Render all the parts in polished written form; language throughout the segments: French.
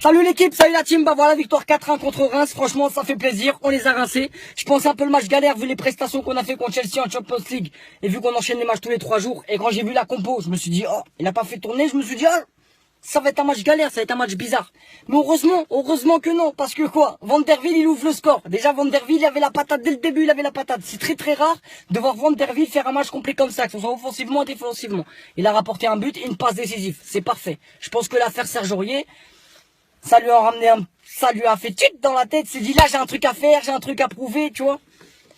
Salut l'équipe, salut la team, bah voilà, victoire 4-1 contre Reims, franchement ça fait plaisir, on les a rincés. Je pense un peu le match galère vu les prestations qu'on a fait contre Chelsea en Champions League et vu qu'on enchaîne les matchs tous les 3 jours. Et quand j'ai vu la compo, je me suis dit, oh, il n'a pas fait tourner, je me suis dit, oh, ça va être un match galère, ça va être un match bizarre. Mais heureusement que non, parce que quoi, Van der Wiel il ouvre le score. Déjà Van der Wiel il avait la patate dès le début, il avait la patate. C'est très rare de voir Van der Wiel faire un match complet comme ça, que ce soit offensivement et défensivement. Il a rapporté un but et une passe décisive, c'est parfait. Je pense que l'affaire Serge Aurier, ça lui a ramené ça lui a fait tut dans la tête, il s'est dit là j'ai un truc à faire, j'ai un truc à prouver, tu vois.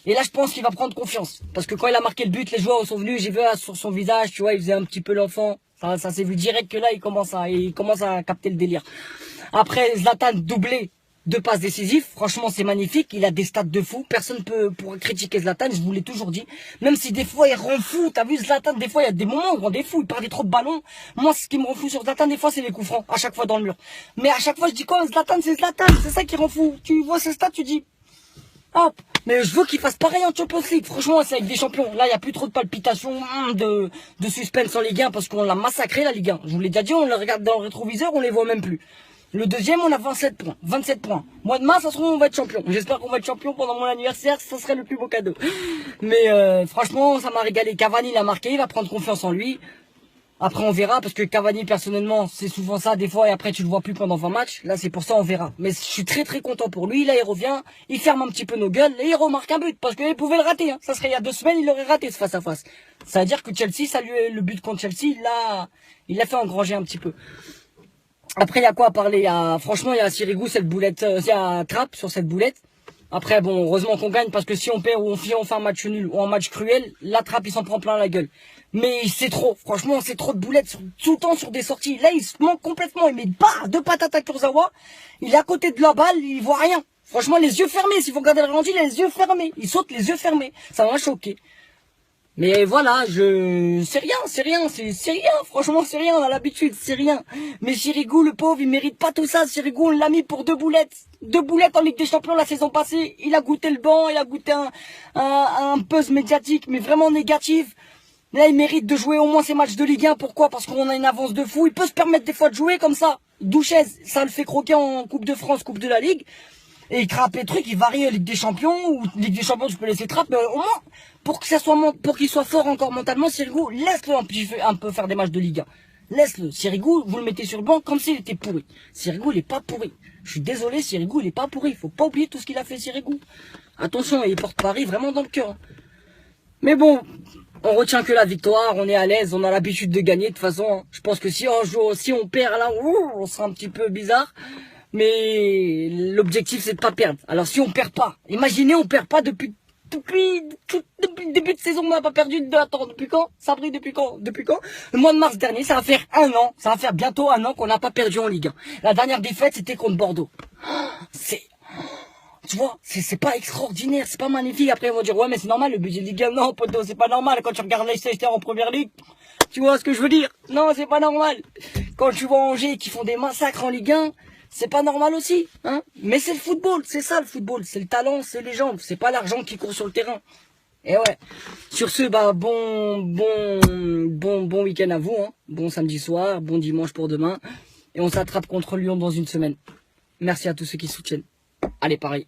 Et là je pense qu'il va prendre confiance. Parce que quand il a marqué le but, les joueurs sont venus, j'ai vu sur son visage, tu vois, il faisait un petit peu l'enfant. Ça s'est vu direct que là il commence à capter le délire. Après Zlatan doublé, 2 passes décisives, franchement c'est magnifique, il a des stats de fou, personne pourra critiquer Zlatan, je vous l'ai toujours dit, même si des fois il rend fou, t'as vu Zlatan, des fois il y a des moments où il rendait fou, il perdait trop de ballons, moi ce qui me rend fou sur Zlatan des fois c'est les coups francs, à chaque fois dans le mur, mais à chaque fois je dis quoi, Zlatan, c'est ça qui rend fou, tu vois ses stats, tu dis, hop, mais je veux qu'il fasse pareil en Champions League, franchement c'est avec des champions, là il n'y a plus trop de palpitations, de suspense en Ligue 1, parce qu'on l'a massacré la Ligue 1, je vous l'ai déjà dit, on le regarde dans le rétroviseur, on les voit même plus. Le deuxième, on a 27 points. Mois de mars, ça se trouve, on va être champion. J'espère qu'on va être champion pendant mon anniversaire, ça serait le plus beau cadeau. Mais franchement, ça m'a régalé. Cavani l'a marqué, il va prendre confiance en lui. Après, on verra, parce que Cavani, personnellement, c'est souvent ça, des fois, et après, tu le vois plus pendant 20 matchs. Là, c'est pour ça, on verra. Mais je suis très content pour lui. Là, il revient, il ferme un petit peu nos gueules, et il remarque un but, parce qu'il pouvait le rater. Hein. Ça serait il y a 2 semaines, il l'aurait raté, ce face-à-face. Ça veut dire que Chelsea, le but contre Chelsea, il l'a fait engranger un petit peu. Après, il y a quoi à parler? Franchement, il y a Sirigu, cette boulette, il y a Trapp sur cette boulette. Après, bon, heureusement qu'on gagne, parce que si on perd ou on fait un match nul ou un match cruel, la Trapp, il s'en prend plein la gueule. Mais c'est trop, franchement, c'est trop de boulettes tout le temps sur des sorties. Là, il se manque complètement, il met 2 patates à Kurzawa, il est à côté de la balle, il voit rien. Franchement, les yeux fermés, si vous regardez le ralenti, il a les yeux fermés. Il saute les yeux fermés. Ça m'a choqué. Mais voilà, c'est rien, franchement c'est rien, on a l'habitude, c'est rien. Mais Sirigu, le pauvre, il mérite pas tout ça, Sirigu, on l'a mis pour 2 boulettes. 2 boulettes en Ligue des Champions la saison passée, il a goûté le banc, il a goûté un buzz médiatique, mais vraiment négatif. Là, il mérite de jouer au moins ces matchs de Ligue 1, pourquoi? Parce qu'on a une avance de fou, il peut se permettre des fois de jouer comme ça. Douchez, ça le fait croquer en Coupe de France, Coupe de la Ligue. Et il crappe les trucs, il varie Ligue des Champions, ou Ligue des Champions, tu peux laisser Trapp, mais au moins, pour qu'il soit fort encore mentalement, Sirigu, laisse-le un peu faire des matchs de Ligue 1. Laisse-le. Sirigu, vous le mettez sur le banc comme s'il était pourri. Sirigu, il est pas pourri. Je suis désolé, Sirigu, il est pas pourri. Faut pas oublier tout ce qu'il a fait, Sirigu. Attention, il porte Paris vraiment dans le cœur. Mais bon, on retient que la victoire, on est à l'aise, on a l'habitude de gagner. De toute façon, je pense que si on perd là, on sera un petit peu bizarre. Mais l'objectif c'est de pas perdre. Alors si on perd pas, imaginez on perd pas depuis le début de saison, on n'a pas perdu attends, depuis quand? Ça a pris depuis quand? Le mois de mars dernier, ça va faire 1 an, ça va faire bientôt 1 an qu'on n'a pas perdu en Ligue 1. La dernière défaite c'était contre Bordeaux. Tu vois, c'est pas extraordinaire, c'est pas magnifique. Après ils vont dire ouais mais c'est normal le budget de Ligue 1. Non poteau, c'est pas normal quand tu regardes Leicester en première ligue. Tu vois ce que je veux dire? Non, c'est pas normal. Quand tu vois Angers qui font des massacres en Ligue 1, c'est pas normal aussi, hein. Mais c'est le football, c'est ça le football, c'est le talent, c'est les jambes, c'est pas l'argent qui court sur le terrain. Et ouais. Sur ce, bah bon week-end à vous, hein. Bon samedi soir, bon dimanche pour demain, et on s'attrape contre Lyon dans une semaine. Merci à tous ceux qui soutiennent. Allez, pareil.